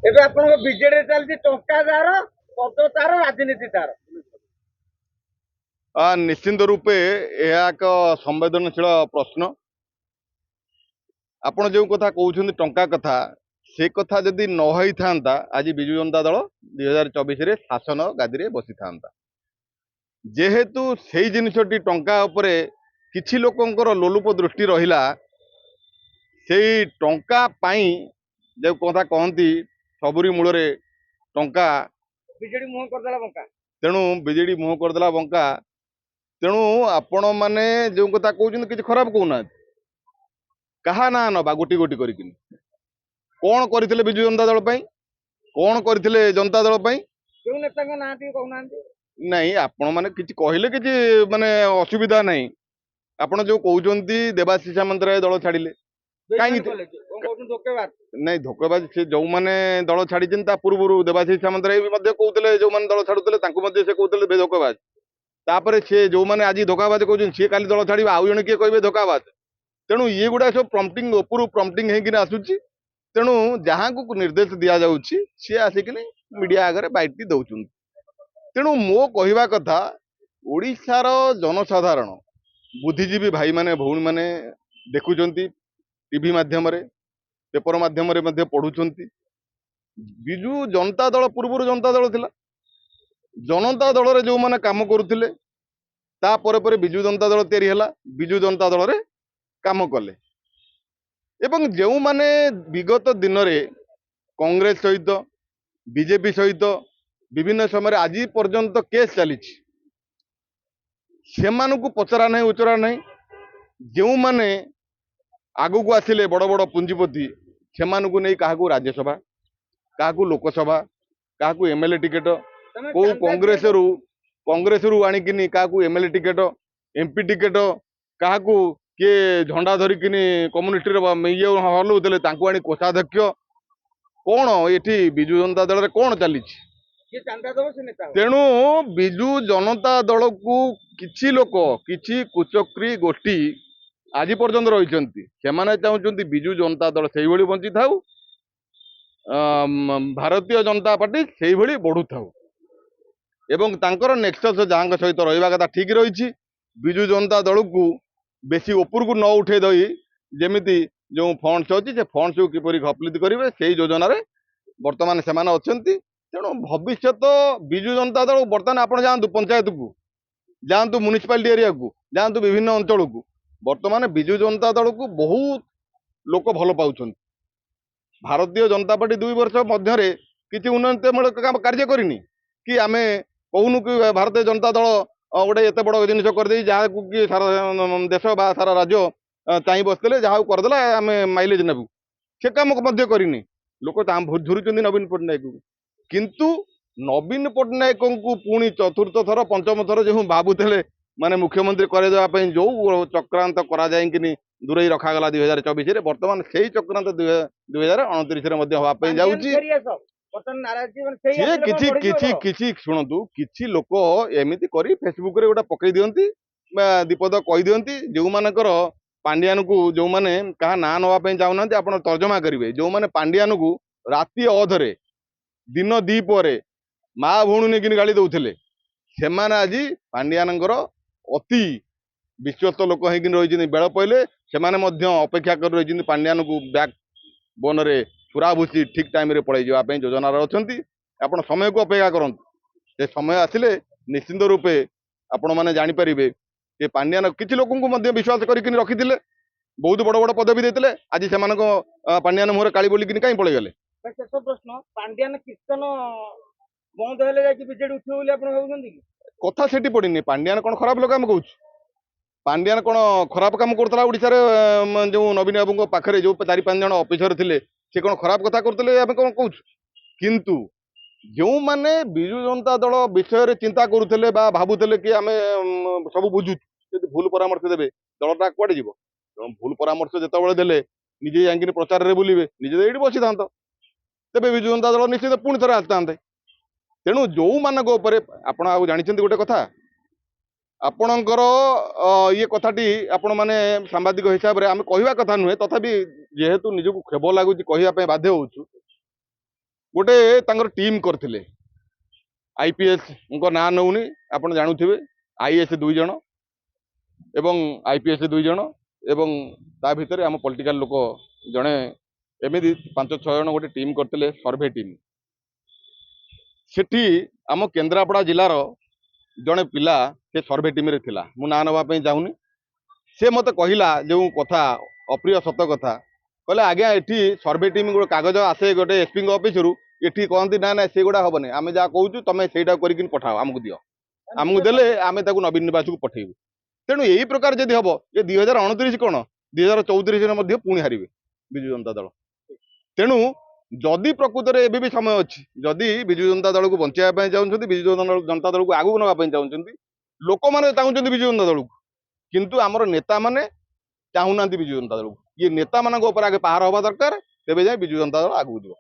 ଏବେ ଆପଣଙ୍କ ବିଜେଡି ଚାଲିଛି ଟଙ୍କା ଯାହାର ପଦ ତାର ରାଜନୀତି ତାର। ନିଶ୍ଚିନ୍ତ ରୂପେ ଏହା ଏକ ସମ୍ବେଦନଶୀଳ ପ୍ରଶ୍ନ। ଆପଣ ଯେଉଁ କଥା କହୁଛନ୍ତି ଟଙ୍କା କଥା, ସେ କଥା ଯଦି ନ ହେଇଥାନ୍ତା ଆଜି ବିଜୁ ଜନତା ଦଳ 2024ରେ ଶାସନ ଗାଦିରେ ବସିଥାନ୍ତା। ଯେହେତୁ ସେଇ ଜିନିଷଟି ଟଙ୍କା ଉପରେ କିଛି ଲୋକଙ୍କର ଲୋଲୁପ ଦୃଷ୍ଟି ରହିଲା, ସେଇ ଟଙ୍କା ପାଇଁ ଯେଉଁ କଥା କହନ୍ତି ସବୁରି ମୂଳରେ ଟଙ୍କା, ବିଜେଡି ମୁହଁ କରିଦେଲା ବଙ୍କା। ତେଣୁ ବିଜେଡି ମୁହଁ କରିଦେଲା ବଙ୍କା। ତେଣୁ ଆପଣ ମାନେ ଯେଉଁ କଥା କହୁଛନ୍ତି କିଛି ଖରାପ କହୁନାହାନ୍ତି, କାହା ନାଁ ନବା ଗୋଟି ଗୋଟି କରିକି। କଣ କରିଥିଲେ ବିଜୁ ଜନତା ଦଳ ପାଇଁ, କଣ କରିଥିଲେ ଜନତା ଦଳ ପାଇଁ? କେଉଁ ନେତାଙ୍କ ନାଁ ଟିକେ କହୁନାହାନ୍ତି। ନାଇଁ ଆପଣ ମାନେ କିଛି କହିଲେ କିଛି ମାନେ ଅସୁବିଧା ନାହିଁ। ଆପଣ ଯୋଉ କହୁଛନ୍ତି ଦେବାଶିଷ ସାମନ୍ତରାୟ ଦଳ ଛାଡ଼ିଲେ କାହିଁକି? ନାଇଁ ଧୋକେବାଜ, ସେ ଯୋଉମାନେ ଦଳ ଛାଡିଛନ୍ତି ତା ପୂର୍ବରୁ ଦେବାଶିଷ ସାମନ୍ତରାୟ ବି ମଧ୍ୟ କହୁଥିଲେ, ଯୋଉମାନେ ଦଳ ଛାଡୁଥିଲେ ତାଙ୍କୁ ମଧ୍ୟ ସେ କହୁଥିଲେ ଧୋକେବାଜ। ତାପରେ ସେ ଯୋଉମାନେ ଆଜି ଧୋକାବାଜ କହୁଛନ୍ତି ସିଏ କାଲି ଦଳ ଛାଡିବେ, ଆଉ ଜଣେ କିଏ କହିବେ ଧୋକାବାଜ। ତେଣୁ ଇଏ ଗୁଡା ସବୁ ପ୍ରମ୍ପଟିଂ ଉପରୁ ପ୍ରମ୍ପଟିଂ ହେଇକିନା ଆସୁଛି। ତେଣୁ ଯାହାଙ୍କୁ ନିର୍ଦ୍ଦେଶ ଦିଆଯାଉଛି ସିଏ ଆସିକିନି ମିଡିଆ ଆଗରେ ବାଇଟଟି ଦଉଛନ୍ତି। ତେଣୁ ମୋ କହିବା କଥା, ଓଡ଼ିଶାର ଜନସାଧାରଣ ବୁଦ୍ଧିଜୀବୀ ଭାଇମାନେ ଭଉଣୀମାନେ ଦେଖୁଛନ୍ତି, ଟିଭି ମାଧ୍ୟମରେ ପେପର ମାଧ୍ୟମରେ ମଧ୍ୟ ପଢୁଛନ୍ତି। ବିଜୁ ଜନତା ଦଳ ପୂର୍ବରୁ ଜନତା ଦଳ ଥିଲା, ଜନତା ଦଳରେ ଯୋଉମାନେ କାମ କରୁଥିଲେ ତାପରେ ପରେ ବିଜୁ ଜନତା ଦଳ ତିଆରି ହେଲା, ବିଜୁ ଜନତା ଦଳରେ କାମ କଲେ। ଏବଂ ଯେଉଁମାନେ ବିଗତ ଦିନରେ କଂଗ୍ରେସ ସହିତ ବିଜେପି ସହିତ ବିଭିନ୍ନ ସମୟରେ ଆଜି ପର୍ଯ୍ୟନ୍ତ କେସ୍ ଚାଲିଛି, ସେମାନଙ୍କୁ ପଚରା ନାହିଁ ଉଚରା ନାହିଁ। ଯେଉଁମାନେ ଆଗକୁ ଆସିଲେ ବଡ ବଡ ପୁଞ୍ଜିପତି, ସେମାନଙ୍କୁ ନେଇ କାହାକୁ ରାଜ୍ୟସଭା, କାହାକୁ ଲୋକସଭା, କାହାକୁ ଏମଏଲଏ ଟିକେଟ, କୋଉ କଂଗ୍ରେସରୁ ଆଣିକିନି କାହାକୁ ଏମଏଲଏ ଟିକେଟ, ଏମପି ଟିକେଟ, କାହାକୁ କିଏ ଝଣ୍ଡା ଧରିକିନି କମ୍ୟୁନିଷ୍ଟରେ ଇଏ ହଲଉଥିଲେ ତାଙ୍କୁ ଆଣି କୋଷାଧ୍ୟକ୍ଷ। କଣ ଏଠି ବିଜୁ ଜନତା ଦଳରେ କଣ ଚାଲିଛି? ତେଣୁ ବିଜୁ ଜନତା ଦଳକୁ କିଛି ଲୋକ, କିଛି କୁଚକ୍ରୀ ଗୋଷ୍ଠୀ ଆଜି ପର୍ଯ୍ୟନ୍ତ ରହିଛନ୍ତି। ସେମାନେ ଚାହୁଁଛନ୍ତି ବିଜୁ ଜନତା ଦଳ ସେଇଭଳି ବଞ୍ଚିଥାଉ, ଭାରତୀୟ ଜନତା ପାର୍ଟି ସେଇଭଳି ବଢୁଥାଉ। ଏବଂ ତାଙ୍କର ନେକ୍ସସ ଯାହାଙ୍କ ସହିତ ରହିବା କଥା ଠିକ ରହିଛି। ବିଜୁ ଜନତା ଦଳକୁ ବେଶୀ ଉପରକୁ ନ ଉଠେଇ ଦେଇ ଯେମିତି ଯେଉଁ ଫଣ୍ଡସ ଅଛି ସେ ଫଣ୍ଡସକୁ କିପରି ଘପଲିତ କରିବେ ସେଇ ଯୋଜନାରେ ବର୍ତ୍ତମାନ ସେମାନେ ଅଛନ୍ତି। ତେଣୁ ଭବିଷ୍ୟତ ବିଜୁ ଜନତା ଦଳ, ବର୍ତ୍ତମାନ ଆପଣ ଯାଆନ୍ତୁ ପଞ୍ଚାୟତକୁ, ଯାଆନ୍ତୁ ମ୍ୟୁନିସିପାଲିଟି ଏରିଆକୁ, ଯାଆନ୍ତୁ ବିଭିନ୍ନ ଅଞ୍ଚଳକୁ, ବର୍ତ୍ତମାନ ବିଜୁ ଜନତା ଦଳକୁ ବହୁତ ଲୋକ ଭଲ ପାଉଛନ୍ତି। ଭାରତୀୟ ଜନତା ପାର୍ଟି 2 ବର୍ଷ ମଧ୍ୟରେ କିଛି ଉନ୍ନତିମୂଳକ କାର୍ଯ୍ୟ କରିନି କି ଆମେ କହୁନୁ କି ଭାରତୀୟ ଜନତା ଦଳ ଗୋଟେ ଏତେ ବଡ ଜିନିଷ କରିଦେଇ ଯାହାକୁ କି ସାରା ଦେଶ ବା ସାରା ରାଜ୍ୟ ଚାହିଁ ବସିଥିଲେ, ଯାହାକୁ କରିଦେଲା ଆମେ ମାଇଲେଜ ନେବୁ, ସେ କାମ ମଧ୍ୟ କରିନି। ଲୋକ ଝୁରୁଛନ୍ତି ନବୀନ ପଟ୍ଟନାୟକକୁ। କିନ୍ତୁ ନବୀନ ପଟ୍ଟନାୟକଙ୍କୁ ପୁଣି ଚତୁର୍ଥ ଥର ପଞ୍ଚମ ଥର ଯେଉଁ ଭାବୁଥିଲେ ମାନେ ମୁଖ୍ୟମନ୍ତ୍ରୀ କରାଇଦେବା ପାଇଁ ଯୋଉ ଚକ୍ରାନ୍ତ କରାଯାଇକିନି ଦୂରେଇ ରଖାଗଲା 2024ରେ, ବର୍ତ୍ତମାନ ସେଇ ଚକ୍ରାନ୍ତ 2029ରେ ମଧ୍ୟ ହବା ପାଇଁ ଯାଉଛି। ସିଏ କିଛି କିଛି କିଛି ଶୁଣନ୍ତୁ, କିଛି ଲୋକ ଏମିତି କରି ଫେସବୁକରେ ଗୋଟେ ପକେଇ ଦିଅନ୍ତି ବା ଦିପଦ କହିଦିଅନ୍ତି, ଯୋଉମାନଙ୍କର ପାଣ୍ଡିଆନକୁ, ଯୋଉମାନେ କାହା ନାଁ ନବା ପାଇଁ ଚାହୁଁନାହାନ୍ତି ଆପଣ ତର୍ଜମା କରିବେ, ଯୋଉମାନେ ପାଣ୍ଡିଆନକୁ ରାତି ଅଧରେ ଦିନ 2 ପରେ ମା ଭଉଣୀ ନେଇକିନି ଗାଳି ଦଉଥିଲେ, ସେମାନେ ଆଜି ପାଣ୍ଡିଆନଙ୍କର ଅତି ବିଶ୍ୱସ୍ତ ଲୋକ ହେଇକି ରହିଛନ୍ତି। ବେଳ ପଇଲେ ସେମାନେ ମଧ୍ୟ ଅପେକ୍ଷା କରି ରହିଛନ୍ତି ପାଣ୍ଡିଆନକୁ ବ୍ୟାକ୍ ବୋନରେ ଛୁରା ଭୁସି ଠିକ ଟାଇମରେ ପଳେଇ ଯିବା ପାଇଁ ଯୋଜନାରେ ଅଛନ୍ତି। ଆପଣ ସମୟକୁ ଅପେକ୍ଷା କରନ୍ତୁ, ସେ ସମୟ ଆସିଲେ ନିଶ୍ଚିନ୍ତ ରୂପେ ଆପଣ ମାନେ ଜାଣିପାରିବେ ଯେ ପାଣ୍ଡିଆନ କିଛି ଲୋକଙ୍କୁ ମଧ୍ୟ ବିଶ୍ୱାସ କରିକି ରଖିଥିଲେ, ବହୁତ ବଡ ବଡ ପଦବୀ ଦେଇଥିଲେ, ଆଜି ସେମାନଙ୍କ ପାଣ୍ଡିଆନ ମୁହଁରେ କାଳି ବୋଲିକିନି କାହିଁ ପଳେଇଗଲେ? ଶେଷ ପ୍ରଶ୍ନ, ପାଣ୍ଡିଆନ କୀର୍ତ୍ତନ ବନ୍ଦ ହେଲେ ଯାଇକି ବିଜେଡି ଉଠିବ ବୋଲି ଆପଣ ଭାବୁଛନ୍ତି କି? କଥା ସେଠି ପଡିନି। ପାଣ୍ଡିଆନ କଣ ଖରାପ ଲୋକ ଆମେ କହୁଛୁ? ପାଣ୍ଡିଆନ କଣ ଖରାପ କାମ କରୁଥିଲା ଓଡିଶାରେ? ଯୋଉ ନବୀନ ବାବୁଙ୍କ ପାଖରେ ଯୋଉ 4-5 ଜଣ ଅଫିସର ଥିଲେ, ସେ କଣ ଖରାପ କଥା କରୁଥିଲେ ଆମେ କଣ କହୁଛୁ? କିନ୍ତୁ ଯେଉଁମାନେ ବିଜୁ ଜନତା ଦଳ ବିଷୟରେ ଚିନ୍ତା କରୁଥିଲେ ବା ଭାବୁଥିଲେ କି ଆମେ ସବୁ ବୁଝୁଛୁ, ଯଦି ଭୁଲ ପରାମର୍ଶ ଦେବେ ଦଳଟା କୁଆଡେ ଯିବ? ତେଣୁ ଭୁଲ ପରାମର୍ଶ ଯେତେବେଳେ ଦେଲେ ନିଜେ ଯାଇକିନି ପ୍ରଚାରରେ ବୁଲିବେ, ନିଜେ ତ ଏଇଠି ବସିଥାନ୍ତ, ତେବେ ବିଜୁ ଜନତା ଦଳ ନିଶ୍ଚିତ ପୁଣି ଥରେ ଆସିଥାନ୍ତେ। ତେଣୁ ଯୋଉମାନଙ୍କ ଉପରେ ଆପଣ ଆଉ ଜାଣିଛନ୍ତି ଗୋଟେ କଥା, ଆପଣଙ୍କର ଇଏ କଥାଟି ଆପଣ ମାନେ ସାମ୍ବାଦିକ ହିସାବରେ ଆମେ କହିବା କଥା ନୁହେଁ, ତଥାପି ଯେହେତୁ ନିଜକୁ କ୍ଷୋଭ ଲାଗୁଛି କହିବା ପାଇଁ ବାଧ୍ୟ ହଉଛୁ। गोटे टीम करथिले आईपीएस ना नौनी आपण जानुथिबे आईएएस 2 जण एवं आईपीएस 2 जण एवं ता भितर आम पॉलिटिकल लोक जणे एमिति 5-6 जण गोटे टीम करथिले सर्वे टीम सेठी आम केन्द्रापड़ा जिलार जड़े पिला से सर्वे टीम रे थिला मु ना नवा चाहूनी से मत कहला जो कथा अप्रिय सत कथा कहले आज्ञा एठी सर्वे टीम गोटे कागज आसे गोटे एसपी ऑफिस रु एठी कहती ना ना से गुड़ा हेनी आम जहाँ कहूँ तुम से पठाओ आमको दियो आमको देले आम नवीन निवास को पठेबू तेणु यही प्रकार जदि हम ये 2029 कौन 2034 पुणी हारे विजु जनता दल तेणु जदि प्रकृत में एबी समय अच्छी जदि विजु जनता दल को बचाई चाहते विजु जनता दल को आगू नापी चाहते लोक मैंने चाहते विजु जनता दल को किंतु आमर नेता मैंने चाहूना विजु जनता दल को ये नेता मान आगे पहाड़ हवा दरकार तेज जाए विजु जनता दल आगू जीव।